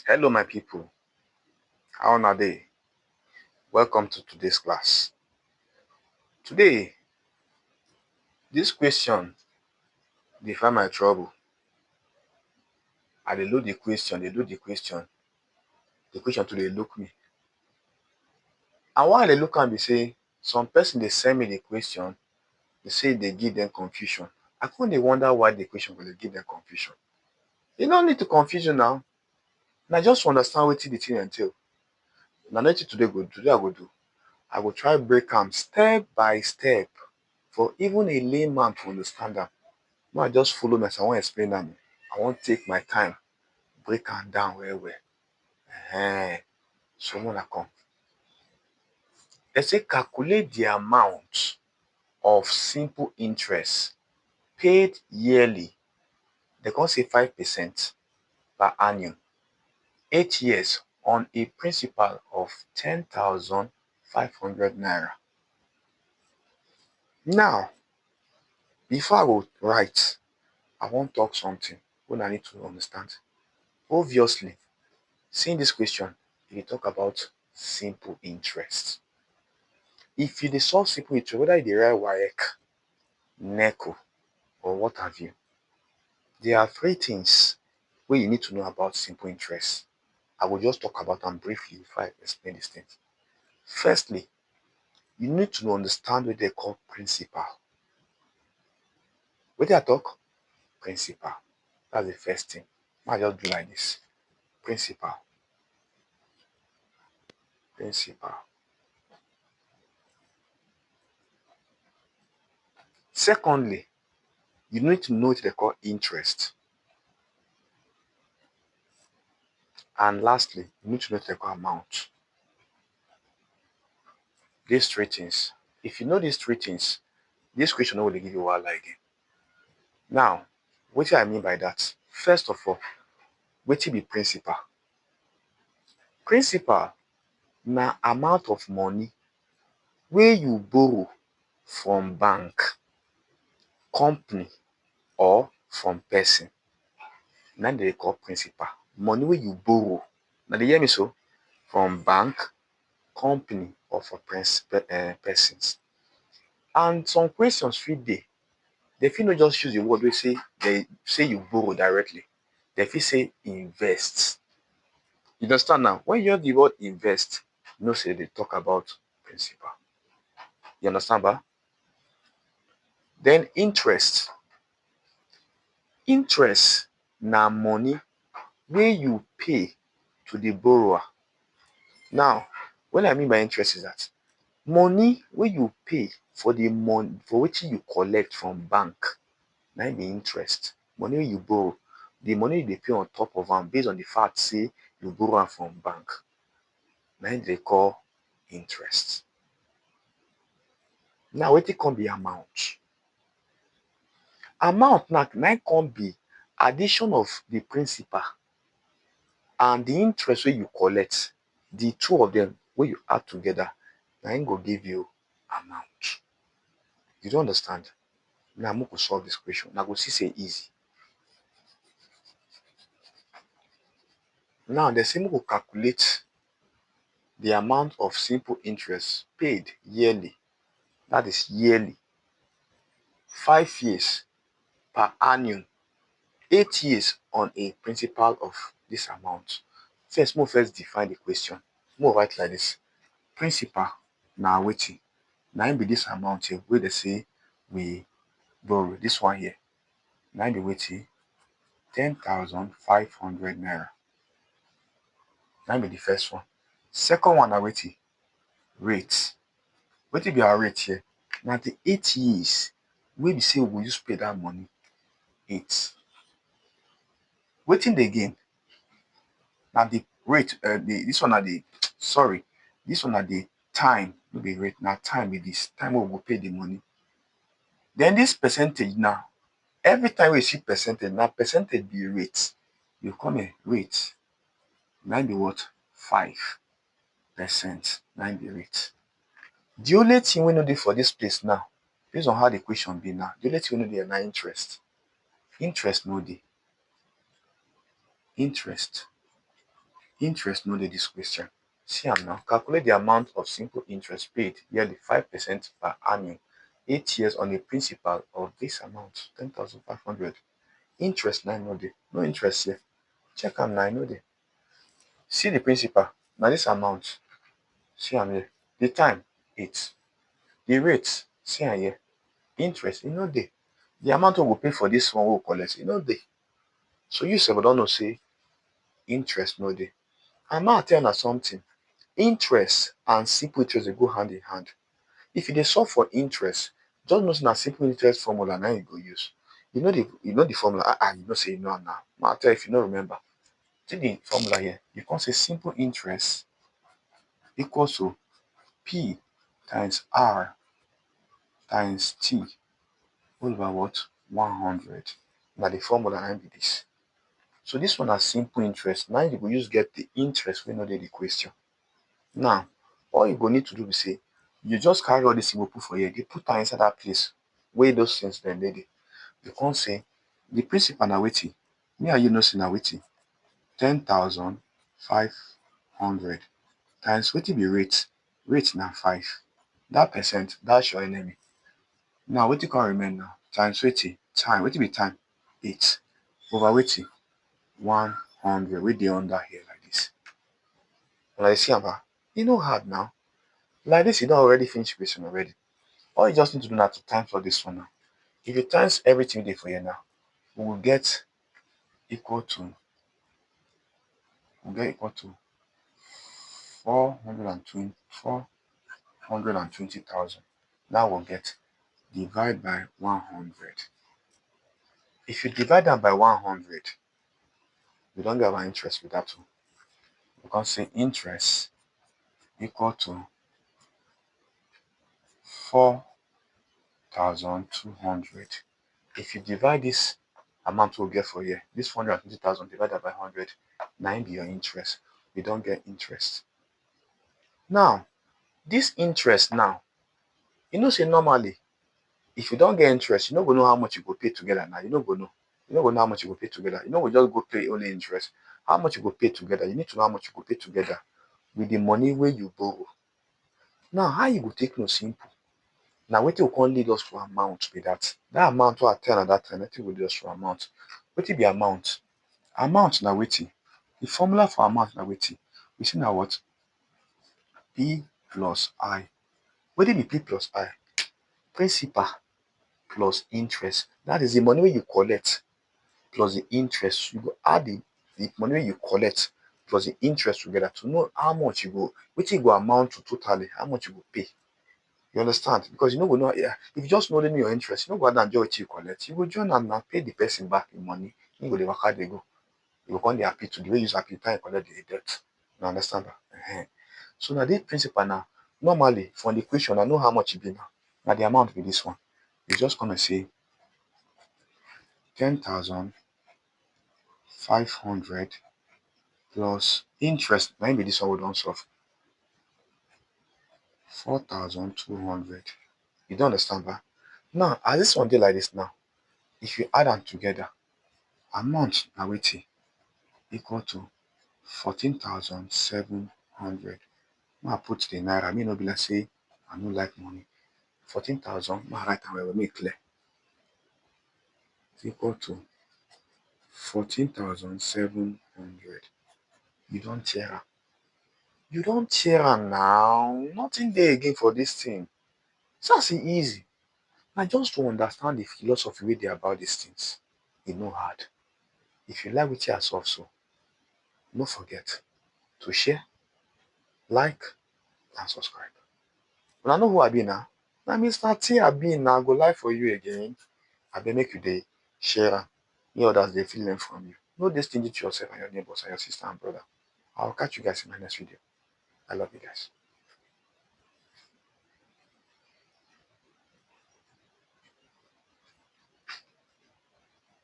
Hello, my people. How are they? Welcome to today's class. Today, this question dey find my trouble. I dey load the question, the question too dey look me. And why I dey look am be say some person dey send me the question, dey say e dey give them confusion. I come dey wonder why the question go dey give them confusion. You no need to confuse you now. Na just to understand wetin the thing entail. Na wetin today I go do. I go try break am step by step for even a layman to understand am. Make I just follow me as I wan explain am. I wan take my time break am down well well. So make una come. Dem say calculate the amount of simple interest paid yearly. Dem come say 5% per annum, 8 years on a principal of 10,500 naira. Now, before I go write, I wan talk something wey una need to understand. Obviously, seeing this question, e dey talk about simple interest. If you dey solve simple interest, whether you dey write WAEC, NECO, or what have you, there are 3 things wey you need to know about simple interest. I will just talk about them briefly before I explain these things. Firstly, you need to understand what they call principal. Wetin I talk? Principal. That's the first thing. I just do like this. Principal. Secondly, you need to know what they call interest. And lastly, you need to know what they call amount. These 3 things. If you know these 3 things, this question no will give you wahala again. Now, what do I mean by that? First of all, wetin be principal? Principal na amount of money wey you borrow from bank, company, or from person. Na dem dey call principal. Money wey you borrow, una dey hear me so? From bank, company, or for persons. And some questions fit dey. Dem fit no just use the word wey say you borrow directly. Dem fit say invest. You understand now? When you hear the word invest, you know say they talk about principal. You understand, ba? Then interest. Interest na money wey you pay to the borrower. Now, what I mean by interest is that money wey you pay for the money for wetin you collect from bank, na im be interest. Money wey you borrow, the money you dey pay on top of am based on the fact say you borrow am from bank, na im dey call interest. Now, wetin come be amount? Amount na im come be addition of the principal and the interest wey you collect. The 2 of them wey you add together, na im go give you amount. You don understand? Now, make we solve this question. Una go see say easy. Now, dem say make we calculate the amount of simple interest paid yearly. That is yearly. 5 years per annum, 8 years on a principal of this amount. First, make we first define the question. Make we write like this. Principal na wetin? Na im be this amount here wey dey say we borrow. This one here, na im be wetin? 10,500 naira. Na im be the first one. Second one na wetin? Rate. Wetin be our rate here? Na the 8 years wey be say we go use pay that money. 8. Wetin dey again? Na the rate. This one na the time. No be rate. Na time be this. Time wey we go pay the money. Then this percentage now. Every time we see percentage, na percentage be rate. You come here, rate. Na im be what? 5%. Na im be rate. The only thing wey no dey for this place now, based on how the question be now, the only thing wey no dey na interest. Interest no dey. Interest Interest no dey this question. See am now. Calculate the amount of simple interest paid yearly 5% per annum, 8 years on a principal of this amount, 10,500. Interest na no dey. No interest here. Check am na no dey. See the principal. Na this amount. See am here. The time, 8. The rate, see am here. Interest, e no dey. The amount wey we go pay for this one wey we collect, e no dey. So you sef don know say interest no dey. And make I tell una something. Interest and simple interest dey go hand in hand. If you dey solve for interest, just know say na simple interest formula na you go use. You know the formula. You know say you know am now. Make I tell you if you no remember. See the formula here. You come say simple interest equals to P times R times T whole over what? 100. Na the formula na be this. So this one na simple interest. Now you go use get the interest wey no dey the question. Now, all you go need to do be say you just carry all this thing go put for here. You put am inside that place wey those things dem dey there. You come say the principal na wetin? Me and you know say na wetin? 10,500 times wetin be rate? Rate na 5. That percent, that's your enemy. Now wetin come remain now? Times wetin? Time. Wetin be time? 8 over wetin? 100 wey dey under here like this. Una dey see am ba? E no hard now. Like this, you don already finish question already. All you just need to do now to times all this one now. If you times everything wey dey for here now, we will get equal to 420,000. Now we'll get divide by 100. If you divide that by 100, we don't get our interest with that one. We can say interest equal to 4,200. If you divide this amount we'll get for here, this 420,000 divided by 100, 9 be your interest. We don't get interest. Now, this interest now, you know say normally, if you don't get interest, you no go know how much you go pay together now. You no go know. You no go know how much you go pay together. You no go just go pay only interest. How much you go pay together? You need to know how much you go pay together with the money where you borrow. Now, how you go take no simple? Now, wetin will come lead us to amount be that. That amount wey I tell at that time, wetin go lead us to amount. Wetin be amount? Amount na wetin? The formula for amount na wetin? We say na what? P plus I. Wetin be P plus I? Principal plus interest. That is the money wey you collect plus the interest. You go add the money wey you collect plus the interest together to know how much you go, wetin go amount to totally, how much you go pay. You understand? Because you no go know, if you just know only your interest, you no go add and join wetin you collect. You go join am and pay the person back the money. You go dey waka dey go. You go come dey happy to the way you use happy time collect the debt. You understand that? So now this principal now, normally from the equation, I know how much it be now. Now the amount be this one. You just come and say 10,500 plus interest. Now be this one we don't solve. 4,200. You don't understand that? Now, as this one dey like this now, if you add them together, amount na wetin equal to 14,700. Now I put the naira. Me no be like say I no like money. 14,000. Now write am well, make clear. It's equal to 14,700. You don't tear am. You don't tear am now. Nothing there again for this thing. It's easy. Now just to understand the philosophy wey dey about these things, e no hard. If you like wetin I solve so, no forget to share, like, and subscribe. Una know who I be now? Na Mr. T I be now. I go lie for you again. I beg make you dey share am. Make others dey fit learn from you. No dey stingy to yourself and your neighbors and your sister and brother. I'll catch you guys in my next video. I love you guys.